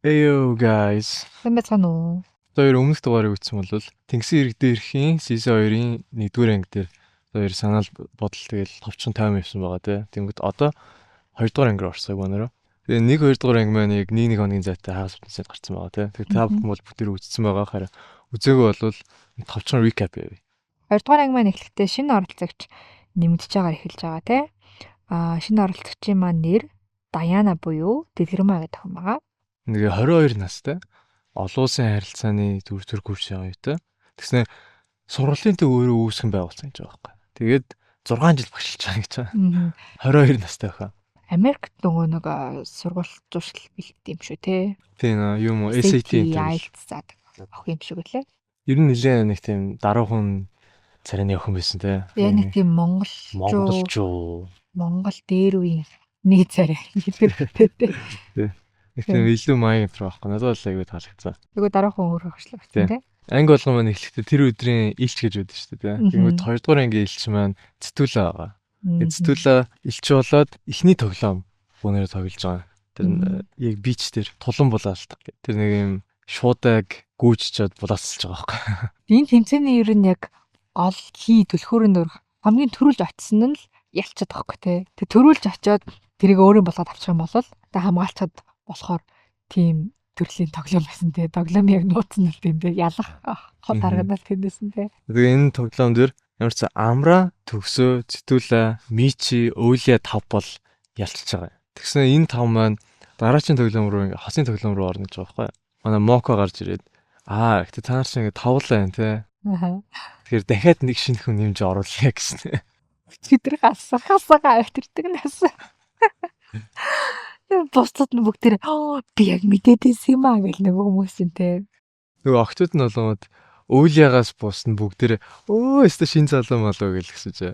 Heyo guys. Сайн байцгаана уу? Тэр өмнөх дугаарыг үзсэн бол Тэнгисийн ирэг дээрхийн season 2-ын 1-р анги дээр тэр санаал бодол тэгэл товчхон 50 явсан байгаа те. Тэнгүүд одоо 2-р анги руу орсоо гонороо. Тэгээ 1-2 дугаар анги маань яг 1 хоногийн зайтай хагас бүтэнсэд гарсан байгаа те. Тэгээ та бүхэн бол бүгд үзсэн байгаа хараа. Үзээгүй бол товчхон recap явъя. 2 дугаар анги маань эхлэхдээ шинэ оролцогч нэмэгдэж байгаа эхэлж байгаа те. Шинэ оролцогчийн маань нэр Даяна буюу Дэлгэрмаа гэдэг хүн байгаа. Нэг 22 настай. Олон улсын харилцааны төр курс яваа юутай. Тэгснэ сургуулийн төв өөрөө үүсгэн байгуулсан гэж байгаа байхгүй. Тэгээд 6 жил багшилж байгаа гэж байгаа. 22 настай байхаа. Америкт нөгөө нэг сургууль зуршил бэлтд юм шүү те. Тийм юм уу SAT IELTS-аад авах юм шиг үлээ. Ер нь нэлээ нэг тийм даруухан царайны охин байсан те. Яг нэг тийм монголчуу. Монгол дээр үеийн нэг царай гэдэг те. Нэг тийм илүү маяг энэ байхгүй. Надад бол аягүй таалагдсан. Айгу дараахан өөр хөшлөгчтэй те. Анги болгон маань эхлэхдээ тэр өдрийн илч гэж байдаг шүү дээ. Тэгмээ 2 дугаар ангийн илч маань Цэтүүлээ байгаа. Цэтүүлээ илч болоод эхний тоглоом бүүнээр тоглож байгаа. Тэр яг бич дээр тулан булаалт. Тэр нэг юм шуудаг гүйччихэд булаацсалж байгаа байхгүй. Энэ тэмцээний ер нь яг гол хий төлхөөрөнд хамгийн түрүүлж очсон нь л ялчаад байхгүй те. Тэг төрүүлж очиод тэрийг өөрөө болгоод авчих юм бол тэг хамгаалцаад болохоор тийм төрлийн тоглоом байсан те. Тоглоом яг нууцсан л тийм те. Ялах хот харагнал тэндээсэн те. Тэгээ энэ тоглоом дээр ямар ч Амра, Төгсөө, Цэтүүлээ, Мичи, Өвлиа 5 бол ялчиж байгаа. Тэгснэ энэ 5 маань дараагийн тоглоом руу хосын тоглоом руу орно гэж байгаа байхгүй. Манай Моко гарч ирээд гэхдээ та нар шиг ингэ тавлаа юм те. Тэгэхээр дахиад нэг шинэ хүн нэмж оруулъя гэсэн. Тэдэр хасаагаа авчирдаг нас. Бусдад нь бүгдээр би яг мэдээдээс юм гэл нэг хүмүүс юм те. Нөгөө охтууд нь болгоод Өвлиагаас бусна бүгдээр өстө шин залуу малуу гэл гэсэн чи.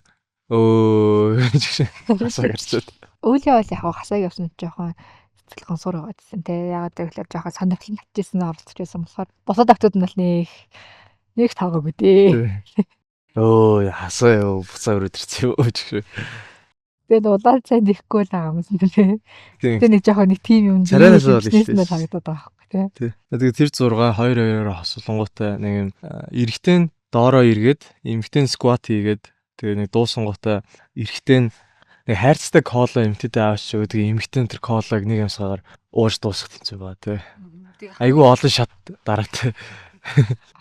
Хасаа гарчаад. Өвлиа бол яг хасааг явсан жоохон сэтгэл гонсуур байгаа гэсэн те. Яг тэгэхээр жоохон сонирхол татчихсан оролцож байсан болохоор бусад охтууд нь бол нэг таагүй дээ. Хасаа юу буцаа өрөөдөрч юу гэж. Тэгээд улаан цай нэхгүй л байгаа юм шиг те. Тэгээд нэг жоохон нэг тим юм царайнаас бол ихтэй харагдаад байгаа юм те. Тэгээд тэр 6 2-2-оор хосолонгоотой нэг юм эрэгтэй нь доороо эргээд эмэгтэй нь скват хийгээд тэгээд нэг дуусангуутай эрэгтэй нь нэг хайрцтай кола эмэгтэйдээ авч өгдөг эмэгтэй нь тэр колаг нэг юмсгаар ууж дуусгах тэмцээ байгаа те. Айгүй олон шат дараатай.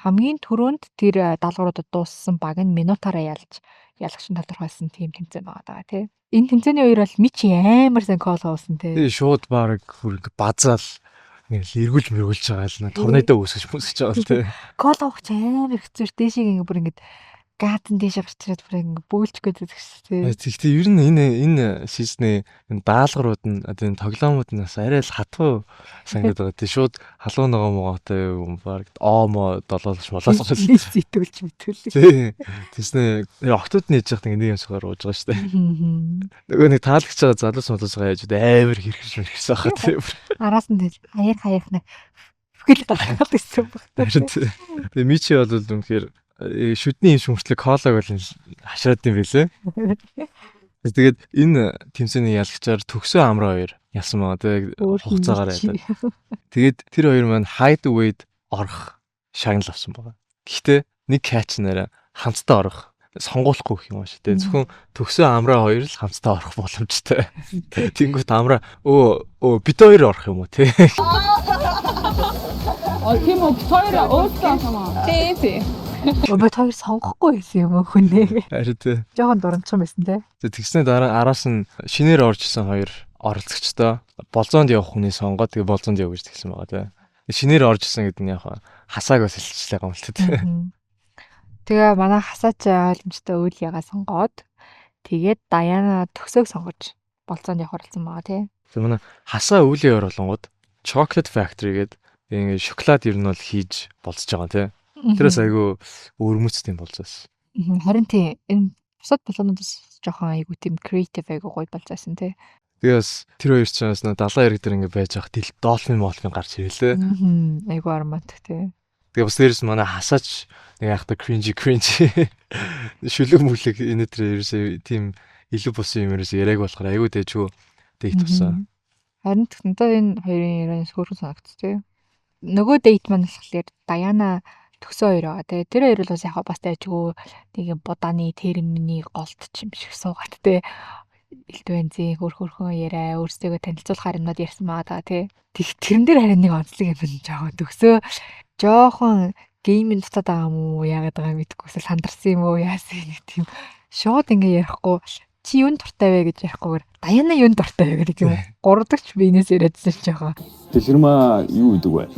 Хамгийн түрүүнд тэр даалгавруудад дууссан баг нь минутаараа ялагч нь тодорхойлсон тийм тэмцээн байгаа даа тий. Энэ тэмцээний үеэр бол Мичи амар сайн кол хоосон тий. Тэгээ шууд баг хөрөнгө базаал ингээл эргүүлж мэргүүлж байгаа л торнадо үүсгэж байгаа л тий. Кол авах амар хэцүү ш дэшиг ингээ бүр ингээд гаатан дэше гарч ирээд бүр ингээ бөөлч гэдэг шүү дээ. Гэхдээ ер нь энэ сизний даалгаврууд нь одоо энэ тоглоомууд нь бас арай л хатуу сангад байгаа тий. Шууд халуун нөгөө могоотой юм баг оомо долоолж молоолж зитүүлж мэтүүлээ. Тий. Тэснэ октод нээж яхад нэг юм суугаар ууж байгаа шүү дээ. Нөгөө нэг таалагч байгаа залуус молоосгаа яаж амар хэрхэрж мэрхсэн хаа тий. Араас нь хаяах нэг бүхэл гаргаад ирсэн баг. Тэгээ Мичи бол үнэхээр шүдний юм шүмжлэг коолаг бол хашраад юм байлээ. Тэгээд энэ тэмцээний ялагчаар Төгсөө Амра 2 ялсан байгаа тий хугацаагаар байлаа. Тэгээд тэр хоёр маань hideaway орох шагнал авсан байгаа. Гэхдээ нэг catch нэрэ хамтдаа орох сонгуулахгүй гэх юм аа шүү дээ. Зөвхөн Төгсөө Амра 2 л хамтдаа орох боломжтой. Тэнгүүт Амра бид хоёр орох юм уу тий. Тийм үү хоёр өөртөө хамаа. Тий. Өөбөд хоёр сонгохгүй байсан юм хүнээ. Харин тий. Жохон дурамчсан байсан те. Тэгснэ дараа араас нь шинээр орж исэн хоёр оролцогчдоо болзоонд явах хүний сонгоод тэгээ болзоонд яв гэж тэгсэн байгаа тий. Шинээр орж исэн гэдэг нь яг хасааг бас илчлээ юм л тий. Тэгээ манай хасаач ойлгомжтой Өвлиагаа сонгоод тэгээд Даяна Төгсөөг сонгож болзоонд явах оролцсон байгаа тий. Тэгээ манай хасаа Өвлиа оруулангууд Chocolate Factory гэдэг ингэ шоколад ер нь бол хийж болцож байгаа тий. Тэрээс айгүй өрмөцтэй болцоос. Харин тийм энэ бусад болоонуудаас жоохон айгүй тийм creative айгүй гоё болцсон тий. Тэгээс тэр хоёр ч бас 70 эрэг дээр ингэ байж байгаа тэл долфин гарч ирэлээ. Айгүй аромат тий. Тэгээ бас дээрс манай хасаач нэг яхта cringe шүлэг мүлэг энэ тэр ерөөсөө тийм илүү бус юм ерөөсөө яриаг болохоор айгүй дэжгүй дийт тусан. Харин тэгтээ энэ хоёрын ярианаас хөөрхөн санагдчихжээ. Нөгөө дейт маань болохоор Даяна төгсөө хоёр байгаа те. Тэр хоёр бол бас яг бас тайжгүй нэг будааны терминий голд ч юм шиг суугаад те. Илтвэнзийн хөрхөн яриа өөрсдөө танилцуулахаар юмнууд ярьсан байгаа те. Тэрэн дээр харин нэг онцлог юм байна жаахан төгсөө жоохон гейминг дутаад байгаа юм уу яагаад байгаа мэдгүйсэл сандарсан юм уу яасан нэг тийм шууд ингээ ярихгүй чи юунд дуртай вэ гэж ярихгүйгээр Даяна юунд дуртай вэ гэдэг юм. Гуравдагч биенээс яриадсан ч жаахан. Дэлгэрмаа юу гэдэг вэ?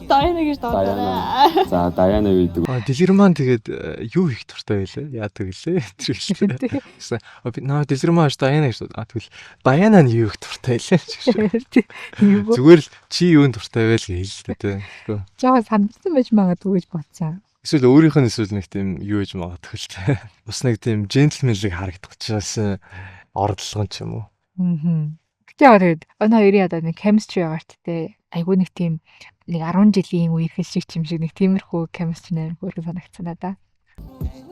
Даяна гэж дуудаа. За Даяна юу гэдэг вэ? Дэлгэр маань тэгээд юу хийх дуртай байлээ? Яадаг гэлээ? Тэр хэлээ. Гэсэн. Би наа дэлгэр маань Даяна гэж тэгвэл Даяна нь юу хийх дуртай байлээ? Зүгээр л чи юунд дуртай вэ л хэлээ тэ. Жаахан сандарсан байж магадгүй гэж бодсон. Эсвэл өөрийнх нь эсвэл нэг тийм юу гэж магадгүй л тэ. Бас нэг тийм джентльменлиг харагдах чаас ордлого ч юм уу. Гэтэ яа тэгээд энэ хоёрын одоо нэг chemistry байгаарт те. Айгуу нэг тийм нэг 10 жилийн үеэрхэл шиг юм шиг нэг тиймэрхүү chemistry нэр хөргө санагдсан надаа.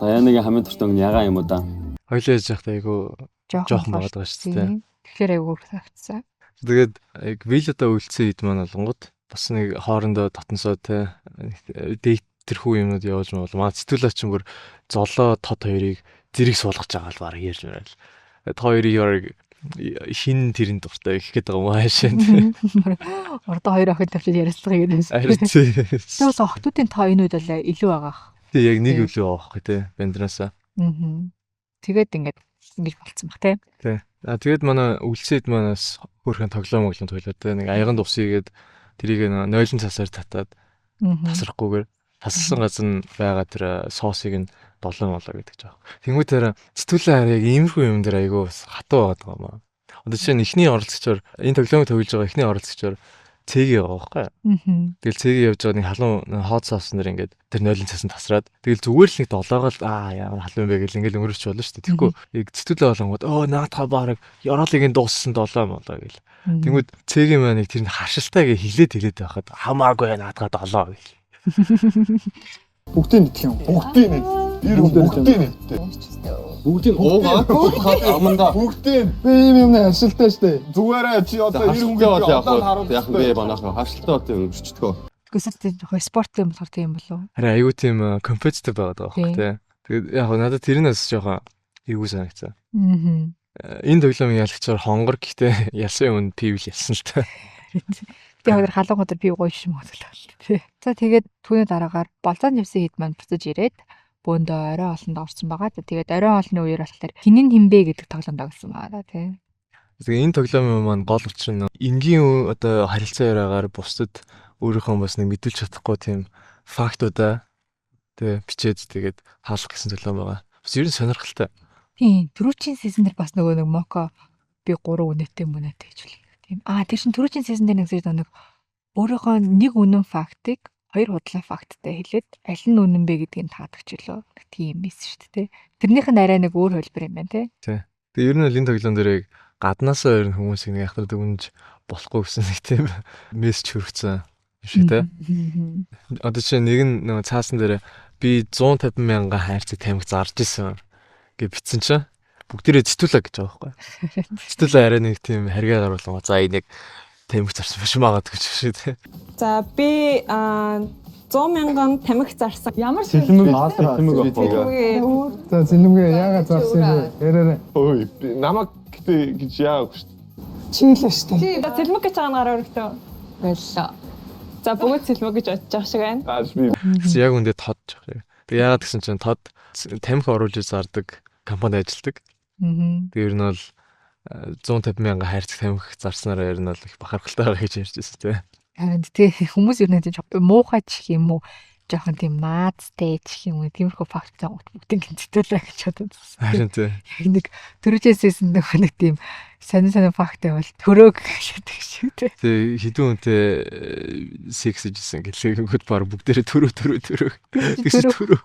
Даянагийн хамгийн дуртай нь ягаан юм уу да? Хоёлоо яж явахдаа айгуу жоохон байгаад байгаа шүү дээ. Тэгэхээр айгуу санагдсан. Тэгээд яг вилладаа үлдсэн хэд маань болонгод бас нэг хоорондоо дотносоо те дейт тэрхүү юмнууд явуулж маа маа сэтгүүлч чинь бүр золоо тод хоёрыг зэрэг суулгаж байгаа л бараг ярьж байна л. Тод хоёрыг хин тэрийн дуртай гэх гээд байгаа юм аашаа. Ордоо хоёр охин тавьчид ярилцлага гэдэг юм. Тэгээс бас охтуудын тоо энэ үед бол илүү байгаа. Тэг яг нэг үлээ авахгүй те бандраасаа. Тэгээд ингэж болцсон баг те. Тий. Тэгээд манай үлсэд манаас хөрхэн тоглоом тоглоод те нэг аяган дусыгээд тэрийг нойлон цасаар татаад тасрахгүйгээр тасалсан газар нь байгаа тэр соосыг нь долоон болоо гэдэг жаа. Тэнгүүтээр сэтгүүлэн хараа яг иймэрхүү юм дээр айгүй хатуу байгаа юм аа. Одоо чинь эхний оролцогчоор энэ тоглоомыг тоглож байгаа эхний оролцогчоор цэгийг байгаа байхгүй. Тэгэл цэгийг явж байгаа нэг халуун хот соосноор ингээд тэр нойлон цасан тасраад тэгэл зүгээр л нэг долоогоо ямар халуун бэ гэл ингээд өнгөрч болно шүү дээ. Тэгэхгүй яг сэтгүүлэн болонгод наатаа баг ёроолыг дууссан долоо молоо гэл. Тэнгүүд цэгийн маань нэг тэр харшилтаа гэ хилээд байхад хамаагүй наатаа долоо гэл. Бүгдийг нийтлэх юм. Бүгдийг нийт. Бүгдийг нийт. Бүгдийг уугаад аманда Бүгдийг би юм ашилтаа штэ. Зүгээрээ чи одоо 90 хүн бол яг би манайхан харшилтаа бол өнгөрчдгөө. Гэхдээ жоохон спорт юм болохоор тийм болов. Харин айгүй тийм компетитив байгаад байгаа байхгүй тий. Тэгээд яг надад тэрнээс жоохон эвгүй санагцсан. Энэ тоглоомын ялагчаар хонгор гэхдээ ялсан юм пивл ялсан л та. Тэгээд халуун өдөр би гоё юм бодлоо тий. За тэгээд түүний дараагаар болцоон явсан хэд маань буцаж ирээд бөөндөө орой олонд орсон байгаа. Тэгээд орой олны үеэр болохоор хинэн химбэ гэдэг тоглоом тоглосон байгаа тий. Тэгээд энэ тоглоомын маань гол учир нь энгийн одоо харилцаа яриагаар бусдад өөрийнхөө бас нэг мэдүүлж чадахгүй тийм фактуудаа тий бичээд тэгээд хаалгах гэсэн төлөв байгаа. Бас ер нь сонирхолтой. Тийм, түрүүчийн сизон дээр бас нөгөө нэг моко би 3 үнэтэй мөнэтэй гэж хэлээ. Тийм. Тэр чинь түрүүчийн сизон дээр нэг зүйл нэг өөрийнхөө нэг үнэн фактыг хоёр худлаа факттай хэлээд аль нь үнэн бэ гэдгийг таадагч лөө. Тийм мэс шүү дээ. Тэрнийх нь арай нэг өөр хөлбөр юм байна тий. Тий. Тэгээд ер нь энэ тоглоом дээр гаднаасаа ер нь хүмүүсийг нэг яхад дүнж болохгүй гэсэн нэг тийм мессеж хүргэсэн юм шиг тий. Одоо чинь нэг нь цаасан дээр би 150 мянган хайрцаг тамхи зарж исэн гэж битсэн чинь бүгдээрээ цэтүүлээ гэж байгаа байхгүй. Цэтүүлээ арай нэг тийм харьгаа гаруулсан. За энийг тамхи зарсан биш магадгүй ч шүү дээ. За би 100 мянган тамхи зарсан. Ямар Сэлмэг авах. За зэлмэг яагаад зарсан бэ? Яраарай. Ой, намайг гэж яагаад шүү дээ. Чийлээ штэ. Чи сэлмэг гэж байгаа нь гараа өргөтөө. Боллоо. За бүгд сэлмэг гэж бодож байгаа шиг байна. Ааш би Яг үндэ тод жах. Тэг яагаад гэсэн чинь тод тамхи оруулж зардаг компанид ажилладаг. Тэг ер нь бол 150 мянган хайрцаг тамхи зарснараа ер нь бол их бахархалтай байгаа гэж ярьж байсан тийм. Харин тий хүмүүс ер нь тийм муухай ч юм уу жоохон тийм наадтай ч юм уу тиймэрхүү факт зам бүгдийг гинцэтүүлээ гэж бодсон. Харин тий. Яг нэг төрөжөөс нэг тийм сонин факттай бол төрөөг гэдэг шиг тий. Тэг хідүүн үнтэй сексжсэн гэлээгүй баг бүгдээрээ төрөө. Тэгс төрөө.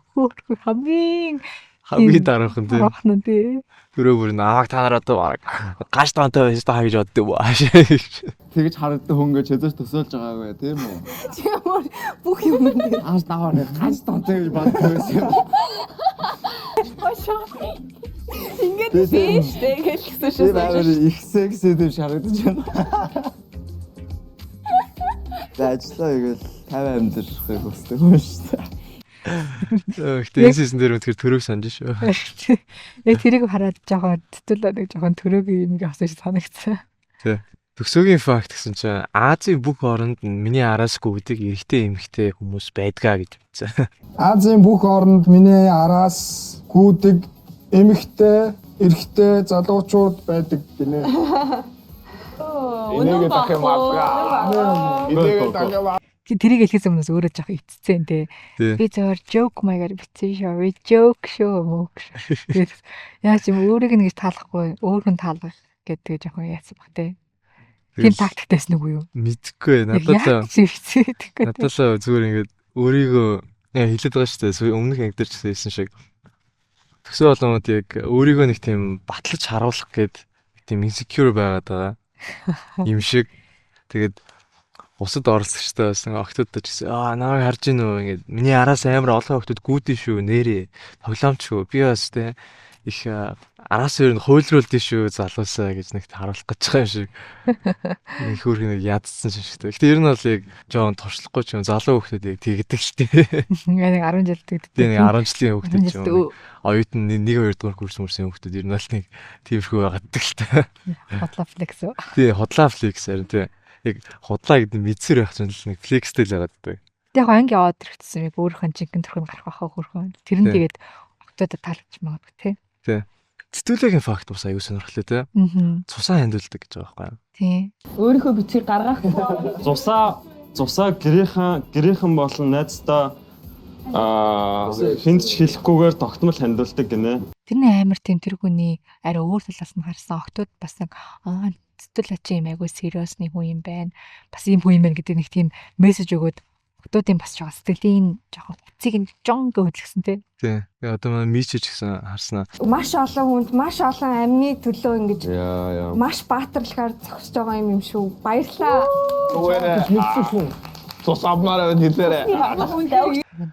Хамгийн дараахан тий. Ахна тий. Төрөө бүр нааг та нараа одоо баг гаш таантай байж та гэж боддог баа. Тэгж харагддаг хөнгөө чэзэж төсөөлж байгаагүй тийм үү? Чи ямар бүх юм дээр Ааш даваар гаж тонтой гэж боддог байсан. Ингээд биш дээ гэлсэн шүү. Тэр амар их секси төв шарагдаж байна. Ажлаа игээл 50 амьдрахыг хүсдэг юм шүү дээ. Гэтэ энэ сизон дээр үнэхээр төрөг санаж шүү. Яг тэрийг хараад жоохон тэтүүлээ нэг жоохон төрөгийн юм авсан шиг санагдсан. Төгсөөгийн факт гэсэн чинь Азийн бүх оронд миний араас гүйдэг эрэгтэй эмэгтэй хүмүүс байдгаа гэж үзсэн. Азийн бүх оронд миний араас гүйдэг эмэгтэй, эрэгтэй залуучууд байдаг гинэ. Энийг дахин маавга. Энийг дахин Тэрийг хэлхээс өмнөөс өөрөө жоохон итцсэн те. Би зөвөр joke маягаар бичсэн шүү. Би joke шүү мөг. Тэгээд яаж юм өөрийг нэгж таалахгүй, өөр хүн таалгах гэдэг жоохон яасан баг те. Тийм тактиктэйс нэг үү? Мэдхгүй надад надад зүгээр ингээд өөрийгөө хэлээд байгаа шүү дээ. Өмнөх анги дээр ч хэлсэн шиг. Төгсөө болгоомод яг өөрийгөө нэг тийм батлаж харуулах гээд тийм insecure байгаад байгаа. Юм шиг. Тэгээд усад оролцогчтой байсан октодтой ч гэсэн намайг харж гин үү ингээд миний араас амар олон октод гүйдэн шүү нэрээ тоглоомч шүү би бас те их араас өөр нь хуйлруулдэн шүү залуусаа гэж нэг харуулах гэж байгаа юм шиг нэг хөөрхөн нэг ядсан шиг те. Гэтэ ер нь бол яг жоон туршлахгүй ч юм залуу хөлтөд яг тэгдэг л те. Нэг 10 жил тэгдэг. Тэг нэг 10 жилийн хөлтөд ч юм. Оюутан 1-2 дугаар курс мөрсөн хөлтөд ер нь бол нэг тиймэрхүү байгааддаг л те. Хотлоо флекс үү? Тий хотлоо флекс харин те. Яг худлаа гэдэг мэдсэр байх чинь нэг флекстэй л байгаад байдаг. Яг анги яваад ирчихсэн яг өөрийнхөө жинхэнэ төрхөнд гарах байхаа хөрхөн. Тэр нь тэгээд октодод таалж магадгүй тий. Цэцүүлэгийн факт бас аюу сонирхолтой тий. Цусаа хандуулдаг гэж байгаа байхгүй юу? Тий. Өөрийнхөө бичгийг гаргах. Зусаа гэрийнхэн болон найзтай хинт ч хэлэхгүйгээр тогтмол хандуулдаг гинэ. Тэрний амар тийм тэргүүний арай өөр талаас нь харсан октод бас нэг цэцүүл ачаа юм айгу сериусны хүн юм байна. Бас ийм хүн юм байна гэдэг нэг тийм мессеж өгөөд октодын бас жоо сэтгэлийн жоохон уцыг нь жонг хөдөлгсөн тий. Тий. Одоо манай мичж гэсэн харснаа. Маш олон хүнд маш олон амны төлөө ингэж маш баатарлахаар зогсож байгаа юм шүү. Баярлаа. Цус авмаар хэлээрэ.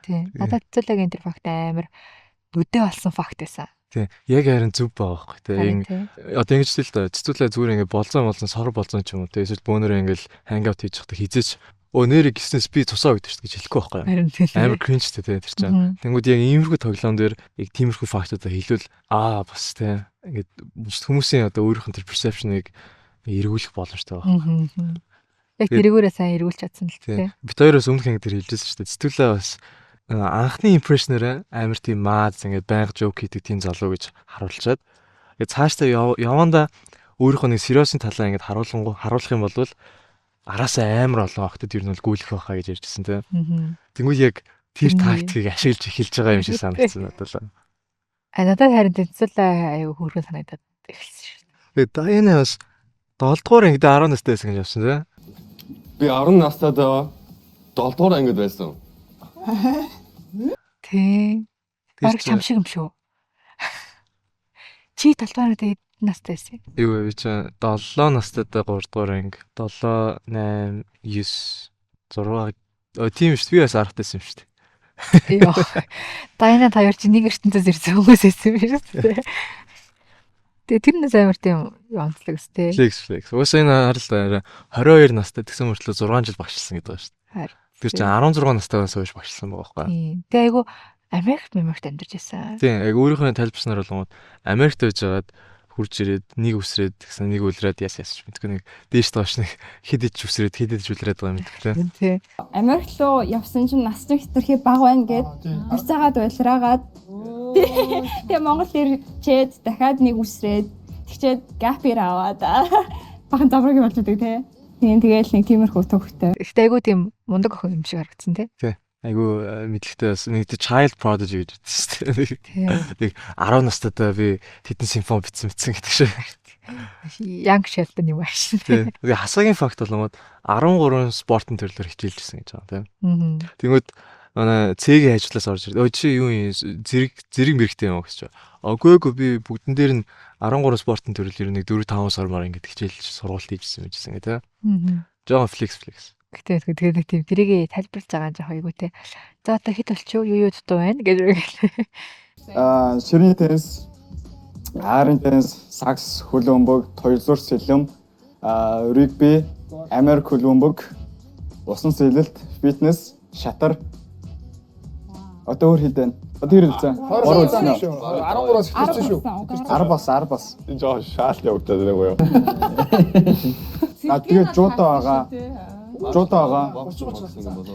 Тий. Надад цэцүүлийн тэр факт амар өдөө болсон факт байсан. Тий. Яг харин зөв байгаа байхгүй тий. Одоо ингэж л да цэцүүлээ зүгээр ингээд болзон сор болзон ч юм уу тий. Эсвэл бөөнөрөө ингээд хангаут хийж захтай хизээч нэрийг гиснээс би цусаа өгдөг шүү гэж хэлэхгүй байхгүй. Амар кринж тий тэр чинь. Тэнгүүд яг иймэрхүү тоглоом дээр яг тиймэрхүү фактуудаа хэлвэл бас тий ингээд хүмүүсийн одоо өөрийнх нь тэр perception-ыг эргүүлэх боломжтой байна. Яг тэрүүгээрээ сайн эргүүлж чадсан л тий. Бид хоёроос өмнөх анги дээр хэлжсэн шүү дээ. Цэцүүлээ бас анхны импрешнээр амар тийм маад ингээд байнга жоок хийдэг тийм залуу гэж харуулчаад ингээд цаашдаа яванда өөрийнхөө нэг сериосын талаа ингээд харуулах юм бол араасаа амар олон октод ер нь бол гүйлэх байхаа гэж ярьжсэн тийм. Тэнгүүд яг тэр тактикийг ашиглаж эхэлж байгаа юм шиг санагдсан надад л. Надад харин тэнцэлээ аюу хөөргөн санагдаад эхэлсэн шүү дээ. Тэгээд Дайна бас 7 дугаар ангид 10 настай байсан гэж явсан тийм. Би 10 настай 7 дугаар ангид байсан. Тий. Бараг чам шиг юм шүү. Чи 7 дугаар ангид настай байсан. Юу вэ чи 7 настайдаа 3 дугаар анги 7 8 9 6 тийм шүү. Би бас 10 тайсан юм шүү дээ. Яа. Дайна таяр чи нэг ертөнцөөс ирсэн хүмүүс байсан юм шүү дээ. Тэгээ тэрнээс амар тийм онцлог өстэй. Флекс. Уус энэ харалтаа 22 настай тэгсэн мөртлөө 6 жил багшилсан гэдэг байна шүү дээ. Тэр чинь 16 настайгаас хойш багшилсан байгаа байхгүй. Тэгээ айгу Америкт амьдарч байсан. Тийм, яг өөрийнхөө тайлбарснаар болгоод Америкт байж байгаад хурж ирээд нэг үсрээд гэсэн нэг үлрээд ясч мэдгүй нэг дээш доош нэг хидэж үсрээд хидэж үлрээд байгаа юм мэдгүй тий. Америк руу явсан чинь нас чинь хэтэрхий бага байна гэд буцаагаад улираагаад тэгээ Монгол ирчээд дахиад нэг үсрээд тэгчээд гапир аваад бахан замраг болж идэг тий. Тэгээл нэг тиймэрхүү төвхтэй. Ихтэй айгу тийм мундаг охин юм шиг харагдсан тий. Тий. Айгу мэдлэгтэй бас нэг child prodigy гэж үзсэн шүү дээ. Нэг 10 настайдаа би тэдэн симфон бичсэн гэдэг шиг. Young Sheldon юм ааш. Тий. Тэгээ хасаагийн факт болгоод 13 спортын төрлөөр хичээлжсэн гэж байгаа тийм. Тэнгүүд манай цэгийн ажлаас орж ирээд өө чи юу юм зэрэг мэрэгтэй юм гэж. Үгүй би бүгдэн дээр нь 13 спортын төрөл ер нь 4-5 сар ингэ хичээлж сургуульд хийжсэн мэжсэн гэдэг. Жоо флекс. Гэтэ тэгээд тийм тэрийг тайлбарлаж байгаа жаа хоёргүй те. За одоо хэд болчих юу дутуу байна гэж. Ширний теннис Арын теннис, сакс, хөлбөмбөг, хоёрдугаар сэлэм, регби, Америк хөлбөмбөг, усан сэлэлт, фитнес, шатар. Одоо өөр хідэн. Одоо хэрэг үлцэн. 13-аас ихсэн шүү. 10 бас. Жоо шаалт явагдаад байгаа юу? Тэгээд жуудо байгаа.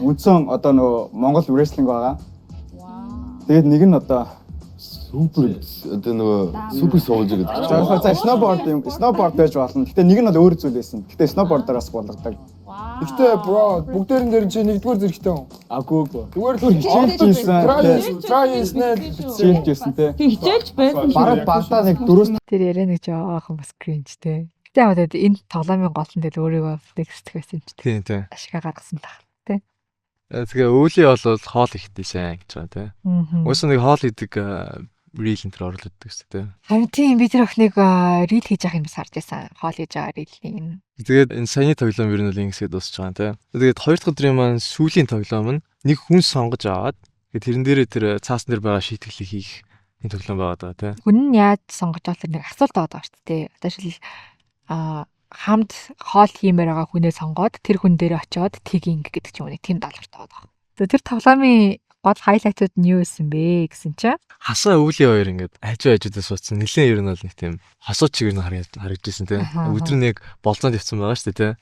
Үндсэн одоо нөгөө Монгол wrestling байгаа. Тэгээд нэг нь одоо Супер одоо нөгөө супер суулж гэдэг. жоохон за snowboard байж болно. Гэтэ нэг нь бол өөр зүйл байсан. Гэтэ snowboarder-аас болгодог. Гэхдээ бро бүгдээрэн дээр чи нэгдүгээр зэрэгтэй хүн. Аггүй. Зүгээр л Хичээлж ийсэн. try snell Хичээлж ийсэн те. Хичээлж байсан. Бараг багтаа нэг дөрөс Тэр яриа нэг жоохон бас cringe те. Гэтэ яг одоо энэ тоглоомын гол нь тэгэл өөрийгөө флексдэх байсан ч Тийм тийм. ашигаа гаргасан тах. Тэгээ өвлийн бол хоол ихтэй сайн гэж байгаа тий. Аа. Уусаа нэг хоол идэг рил энэ төр орлоод гэсэн тий. Харин тийм бид нар охиныг рил хийж явах юм бас харж байсан. Хоол хийж байгаа рилийн. Тэгээд энэ саяны тоглоом ер нь бол ингэсэд дуусч байгаа тий. Тэгээд хоёр дахь өдрийн маань сүүлийн тоглоом нь нэг хүн сонгож аваад тэгээд тэрэн дээрээ тэр цаасан дээр байгаа шийтгэлийг хийх энэ тоглоом байгаа тий. Хүн нь яаж сонгож авах тэр нэг асуулт байгаа шүү дээ. Одоо шил хамт хоол хиймээр байгаа хүнээ сонгоод тэр хүн дээр очиод тгийн гэдэг ч юм уу нэг тийм даалгавартай байгаа. Тэр тоглоомын гол хайлайтууд нь юу байсан бэ гэсэн чинь Хасаа өвлийн хоёр ингээд хажуудаас суудсан. Нилээн ер нь бол нэг тийм хасуу чигээр нь харагдажсэн тий. Өдөр нэг болзоонд явцсан байгаа шүү дээ тий.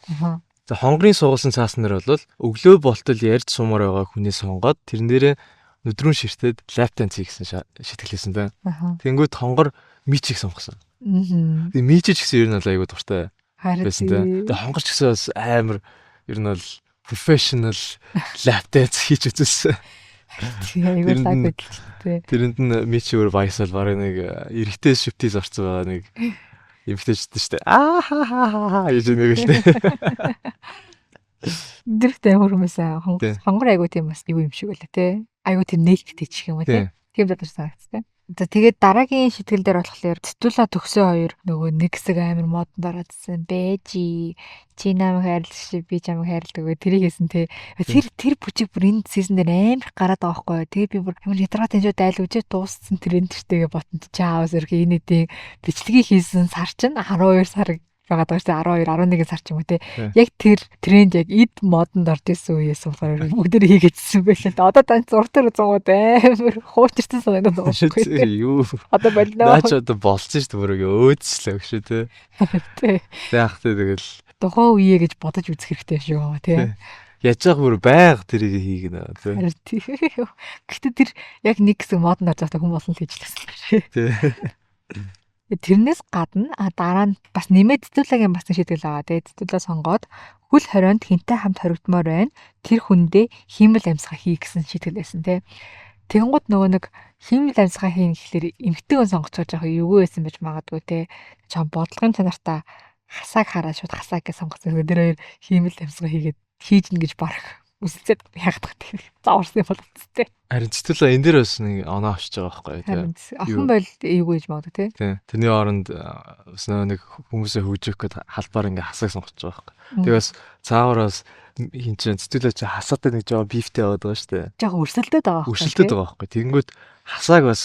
За хонгорын суугалсан цаасан нар бол өглөө болтол ярьж сумаар байгаа хүнээ сонгоод тэрэн дээрээ өдрүүн ширтээд лаптанц хийсэн шитгэлсэн тий. Тэнгүүд хонгор мичиг сонгосон. Тэгээ мичиж гэсэн ер нь бол айгүй дуртай байсан тий. Тэгээ хонгорч гэсэн бас амар ер нь бол professional лаптанц хийж үзсэн. айгүй лаг байлээ. Тэрэнд нь мичээр вайсал бараг нэг эрэгтэй шивтээс орсон байгаа нэг эмэгтэйчтэй шүү дээ. Аа гэж нэг л дээ. Дэрхтэй хөрмөсөн хонгор айгүй тийм бас юу юм шиг байлаа те. Айгүй тийм нээлттэй ч юм уу те. Тийм дадаж санагдсан. За тэгээд дараагийн шитгэл дээр болохоор Цэтүла төгсөө хоёр нөгөө нэг хэсэг амир модон дараадсан бэжи чи намайг хайрлах би чамайг хайрладаг гэх тэрийг хийсэн те. Тэр бүжиг бүр энэ сизон дээр амир гараад байгаа байхгүй. Тэгээд би бүр ямар ядраад энэ дайл үжээ дууссан тренд тэртэйгээ ботонд чаавс өрхөө энэ эдийн бичлэгийг хийсэн сар чинь 12 сар байгаа даа шүү 12 11 сар ч юм уу те. Яг тэр тренд яг эд модонд орж исэн үеэс болохоор бүгдээр хийгээдсэн байлаа. Одоо тань зураг дээр зунгууд амар хуучирсан санагдаад байгаа байхгүй. Юу. Одоо болно. Наач одоо болцсон шүү дээ бүрээ өөдслөө гэж те. Тэ. Яах те тэгэл Тухайн үеэ гэж бодож үзэх хэрэгтэй шүү те. яаж яг бүр байг тэрийг хийгнэ те. Гэхдээ тэр яг нэг хэсэг модонд орж байгаа хүн болсон л хийж лсэн. Тэ. Тэрнээс гадна дараа нь бас нэмээд Цэтүлагийн бас шийдэл байгаа. Тэгээд Цэтүлаа сонгоод хөл хорионд хинтэй хамт хоригдмоор байна. Тэр хүндээ хиймэл амьсгаа хий гэсэн шийдэл байсан тий. Тэгэнгუთ нөгөө нэг хиймэл амьсгаа хийн гэхэлэр эмгтэн хүн сонгож байгаа яг юу байсан байж магадгүй тий. Чам бодлогын чанартаа хасааг хараад шууд хасааг гэж сонгосон. Тэр хоёр хиймэл амьсгаа хийгээд хийж гин гэж барах. Үсэлцээд яахдах тийм зааварсан юм болчихсон. Харин Цэтүла энэ дээр бас нэг оноо авчиж байгаа байхгүй тий. Охин бол эйгүй гэж магадгүй тий. Тий. Тэрний оронд бас нэг хүмүүсээ хөгжих гээд халбаар ингээ хасааг сонгож байгаа байхгүй. Тэгээ бас цаагараас хин чин Цэтүла чи хасаатай нэг жоо бифтэй байгаа шүү дээ. Жага өрсөлдөд байгаа байхгүй. Өрсөлдөд байгаа байхгүй. Тэнгүүд хасааг бас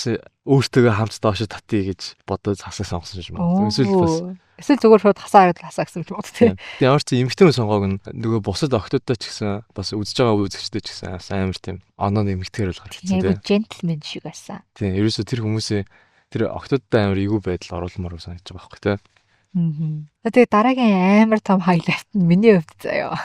өөртөө хамт доош татъя гэж бодоод хасааг сонгосон юм байна. Эсвэл зүгээр шууд хасаа хараад хасаа гэсэн юм уу тий. Тэгээ ямар ч эмэгтэй хүн сонгоог нь нөгөө бусад охтуудтай ч гэсэн бас үзэж байгаа үзэгчтэй ч гэсэн амар тийм оноо нэмэгтэйгээр л гарчихсан тий. Джентлмен шиг байсан. Тий. Ерөөсө тэр хүмүүсээ тэр охтуудтай амар эйгүү байдал оруулмаар санагдаж байгаа байхгүй тий. Тэгээ дараагийн амар том хайлайт нь миний хувьд заяа.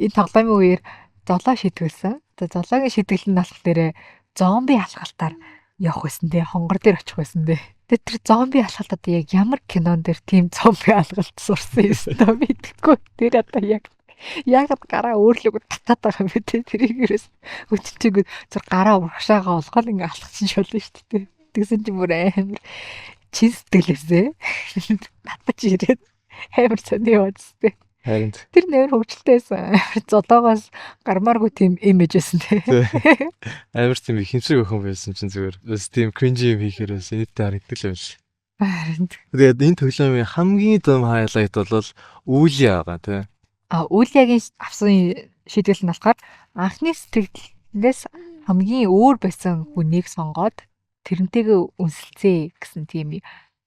Энэ тоглоомын үеэр золоо шийдвэлсэн. Тэгээ золоогийн шийдэл нь болохоор зомби алхалтаар явах байсан тий. Хонгор дээр очих байсан тий. Тэгээ тэр зомби алхалтад яг ямар кинон дээр тийм зомби алхалт сурсан юм мэдгүй. Тэр одоо яг гараа өөрлөгөө татаад байгаа юм тий. Тэрийгээс өчтөг зур гараа урагшаага олгоод ингээ алхацсан шол нь шүү дээ. Тэгсэн чинь бүр амар чин сэтгэлээсээ татаж ирээд амар сони яваадстэй. Харин Тэр нэр хөвчлөлтөөсөн. Золоогоос гармааргүй тийм имиж байсан тий. амар тийм хэмсэг өхөн байсан чинь зүгээр бас тийм кринжи юм хийхээр бас энэтэй харагддаг л байл. Харин Тэгээд энэ тоглоомын хамгийн том хайлайт бол Үүлия байгаа тий. Үүлиягийн авсан шийдэл нь болохоор анхны сэтгэлээс хамгийн өөр байсан хүнийг сонгоод тэрнтэйгээ үнсэлцээ гэсэн тийм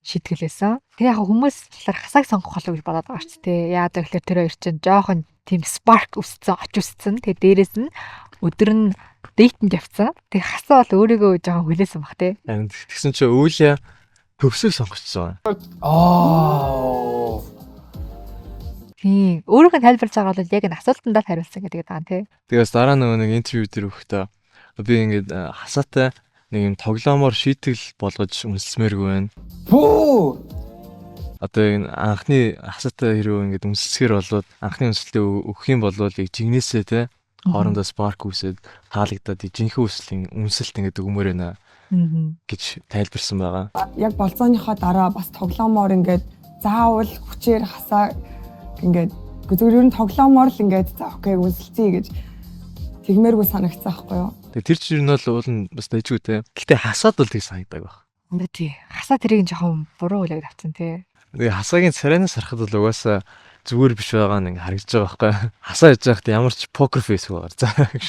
шийтгэлээсэн. Тэгээ яг хүмүүс болохоор хасааг сонгох болов гэж бодоод байгаа ч тий. Яагаад гэвэл тэр хоёр чинь жоохон тийм spark үсцэн, оч үсцэн. Тэгээ дээрэс нь өдөр нь дейтэнд явцсан. Тэгээ хасаа бол өөрийгөө жоохон хүлээсэн баг тий. Тэгсэн чи Үүля төгсөг сонгочихсон. Тийм. Өөрийнхөө тайлбарлаж байгаа бол яг энэ асуултандаа хариулсан гэдэг байгаа тий. Тэгээс дараа нөгөө нэг интервью дээр өгөхдөө би ингээд хасаатай нэг юм тоглоомоор шийтгэл болгож үнэлсмээргүй байна. Пүү. Одоо энэ анхны хасаатай хэрэг ингээд үнэлсгээр болоод анхны үнэлтээ өгөх юм бол яг жигнэсээ те хоорондоо spark үсээд таалагдаад жинхэнэ үслийн үнэлт ингээд өгмөр байна гэж тайлбарсан байгаа. Яг болцооныхоо дараа бас тоглоомоор ингээд заавал хүчээр хасаа ингээд зүгээр ер нь тоглоомоор л ингээд за окей үнэлцээ гэж тэгмээргүй санагцсан байхгүй юу? Тэгээ тэр чинь бол уул нь бас дэжгүй те. Гэхдээ хасаад бол тийг санагдаг баг. Тий. Хасаа тэрийг жоохон буруу хүлээгд авцсан тий. Тэгээ хасаагийн царайнаас харахад бол угаасаа зүгээр биш байгаа нь ингээ харагдаж байгаа байхгүй. Хасаа яж байхад ямар ч покер фейс байгаа. За гэж.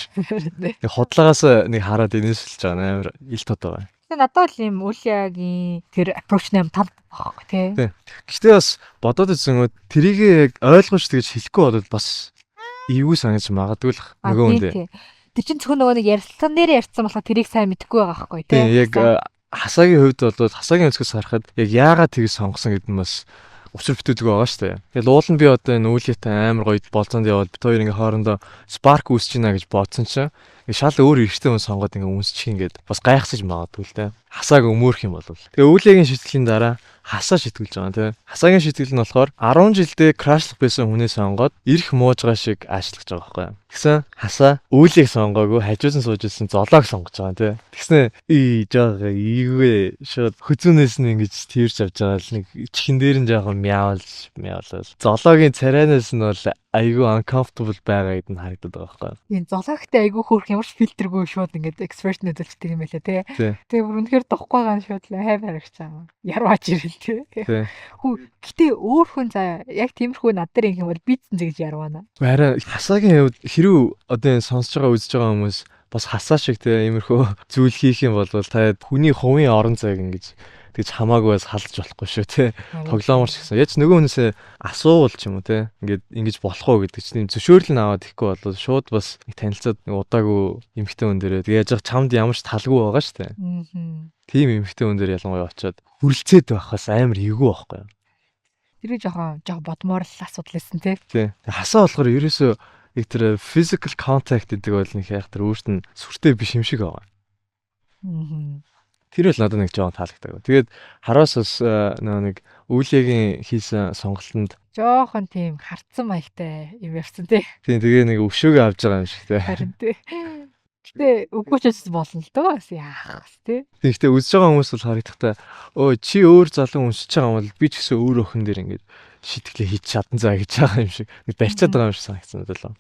Тэгээ худлаагаас нэг хараад инээсэлж байгаа амар ил тод байгаа. Тэгээ надад бол юм Үүлиагийн тэр approach нэм тав байхгүй тий. Гэхдээ бас бодоод үзсэн тэрийг яг ойлгож тэгж хэлэхгүй болоод бас эвгүй санаж магадгүй л нөгөө үндэ. Тэр чинь зөвхөн нөгөө нэг ярилцсан дээр ярьсан болохоор тэрийг сайн мэдэхгүй байгаа байхгүй тий. Яг хасаагийн хувьд бол хасаагийн өнцгөөс харахад яг яагаад тийг сонгосон гэдэг нь бас учир бүтээдэг байгаа шүү дээ. Тэгээд уул нь би одоо энэ Үүлиатай амар гоё болцоонд яваад бит хоёр ингээ хоорондоо spark үүсэж байна гэж бодсон чинь шал өөр эргэтэй хүн сонгоод ингээ үнсчих ингээд бас гайхсаж магадгүй л те. Хасааг өмөөрөх юм бол. Тэгээ Үүлиагийн шийтгэлийн дараа хасаа шийтгэлж байгаа те. Хасаагийн шийтгэл нь болохоор 10 жилдээ крашлах байсан хүнээ сонгоод ирэх муужгаа шиг аашлах байгаа байхгүй юу. Тэгсэн хасаа Үүлийг сонгоогүй хажуусан сууж ирсэн золоог сонгож байгаа те. Тэгснэ ийгээ шууд хүзүүнээс нь ингэж тэрж авч байгаа л нэг чихэн дээр нь жоохон мяалж золоогийн царайнаас нь бол айгүй uncomfortable байгаа гэдэг нь харагдаад байгаа байхгүй юу. Тийм золоогтой айгүй хөөрх ямар ч фильтргүй шууд ингээд expression үзүүлдэг юм байлаа тий. Тэгээ бүр үнэхээр дохгүй байгаа нь шууд хайр харагч байгаа. Ярваач ирэл тий. Хүү гэтээ өөр хүн заа яг тиймэрхүү над дээр юм бол бийцэн зэгж ярваана. Харин хасаагийн хувьд хэрүү одоо энэ сонсож байгаа үзэж байгаа хүмүүс бас хасаа шиг тий иймэрхүү зүйл хийх юм бол та хүний хувийн орон зайг ингэж тэгж хамаагүй бас халдж болохгүй шүү те. Тоглоомор ч гэсэн. Яаж нөгөө хүнээсээ асуувал ч юм уу те. Ингээд ингэж болох уу гэдэг чинь зөвшөөрөл аваад ихгүй бол шууд бас танилцаад удаагүй эмхтэн хүн дээрээ яаж яах чамд ямар ч талгүй байгаа шүү те. Тийм эмхтэн хүн дээр ялангуяа очиод хүрлцээд байхаас амар эвгүй байхгүй юу. Тэр жоохон бодмоор л асуудал байсан те. Тий. Хасаа болохоор ерөөсөө яг тэр physical contact гэдэг бол нэг яг тэр өөрт нь сүртэй биш юм шиг байгаа. Тэр л надад нэг жоохон таалагддаг. Тэгээд хараас бас нэг Үүлиагийн хийсэн сонголтонд жоохон тийм харцсан маягтай юм явсан тий. Тийм тэгээ нэг өвшөөгөө авч байгаа юм шиг тий. Харин тий. Гэтэ үгүй ч гэсэн болно л доо бас яах вэ тий. Тэгэхдээ үзэж байгаа хүмүүс бол харагдахтаа чи өөр залуу уншиж байгаа юм бол би ч гэсэн өөр охин дээр ингээд шитгэлээ хийж чадан заа гэж байгаа юм шиг нэг барьцаад байгаа юм шиг санагдсан надад л.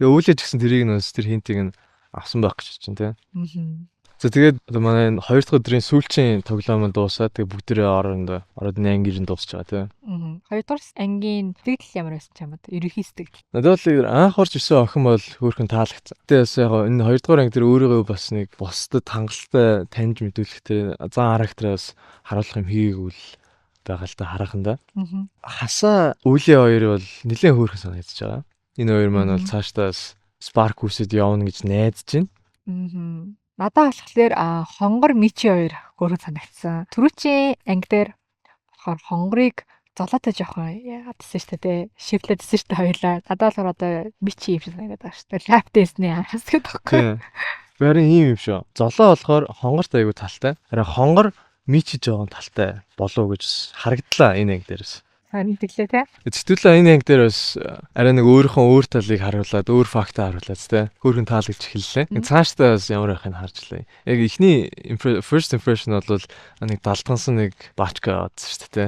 Тэгээ Үүлиа ч гэсэн тэрийг нөөс тэр хинтийг нь авсан байх гэж чинь тий. За тэгээд манай 2 дахь өдрийн сүүлчийн тоглоом дуусаад тэгээд бүгдээрээ ороод ангинд дуусч байгаа тийм. 2 дахь ангийн сэтгэл ямар байсан ч юм уу? Ерөнхий сэтгэл. Надад л анх орж ирсэн охин бол хөөрхөн таалагдсан. Тэгээд яг энэ 2 дахь анги дээр өөрийгөө бас нэг бусдад хангалттай таньж мэдүүлэх тэр зан характераас харуулах юм хийгээгүй л байгаа л та хараханда. Хасаа Үүлиа хоёр бол нэлээд хөөрхөн санагдаж байгаа. Энэ хоёр маань бол цаашдаас spark үсэд явна гэж найдаж байна. Надад болохоор хонгор Мичи хоёр гөрөг санагдсан. Түрүүчийн анги дээр болохоор хонгорыг золоотой жоохон яадсан шүү дээ. Шивлээдсэн шүү дээ хоёлаа. Надад болохоор одоо Мичи юм шиг санагдаад байгаа шүү дээ. Лаптесны анхаас гэдэг. Барин ийм юм шүү. Золоо болохоор хонгорт айгу талтай. Харин хонгор Мичи жоохон талтай болов гэж харагдлаа энэ анги дээрээс. Харин тэглээ те. Зэтгүүлээ энэ анги дээр бас арай нэг өөрийнхөө өөр талыг харуулад өөр фактаа харуулад те. Хөөрхөн таалагдж эхэллээ. Цаашдаа бас ямар байхыг харжлаа. Яг ихний first impression бол нэг далдансан нэг бачка аваад шүү дээ те.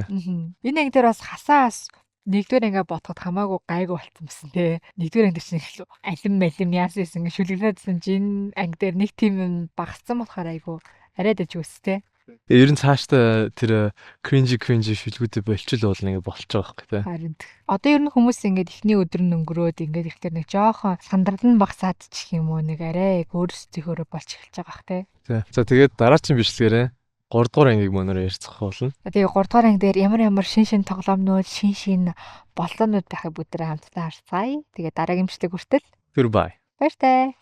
Энэ анги дээр бас хасаас нэгдүгээр ингээ бодоход хамаагүй гайгүй болцсон байсан те. Нэгдүгээр анги дээр чинь алим яасан ингээ шүлгэлээдсэн жин анги дээр нэг тийм юм багцсан болохоор айгүй арай дэжгүйс те. Ер нь цаашдаа тэр cringy шүлгүүдээ болчихл болно ингэ болчих байгаа байхгүй тий. Харин одоо ер нь хүмүүс ингээд эхний өдөр нь өнгөрөөд ингээд ихлээр нэг жоохон сандрал нь багасаад чих юм уу нэг арай яг өөрсдийнхөө болж эхэлж байгаа бах тий. За тэгээд дараагийн бичлэгээрээ 3 дугаар ангийг мөнөөр ярьцгаах болно. Тэгээ 3 дугаар анги дээр ямар шин тоглоомнууд, шин болоонууд байхыг бүгдээ хамтдаа харцгаая. Тэгээ дараагийн бичлэг хүртэл Goodbye. баяртай.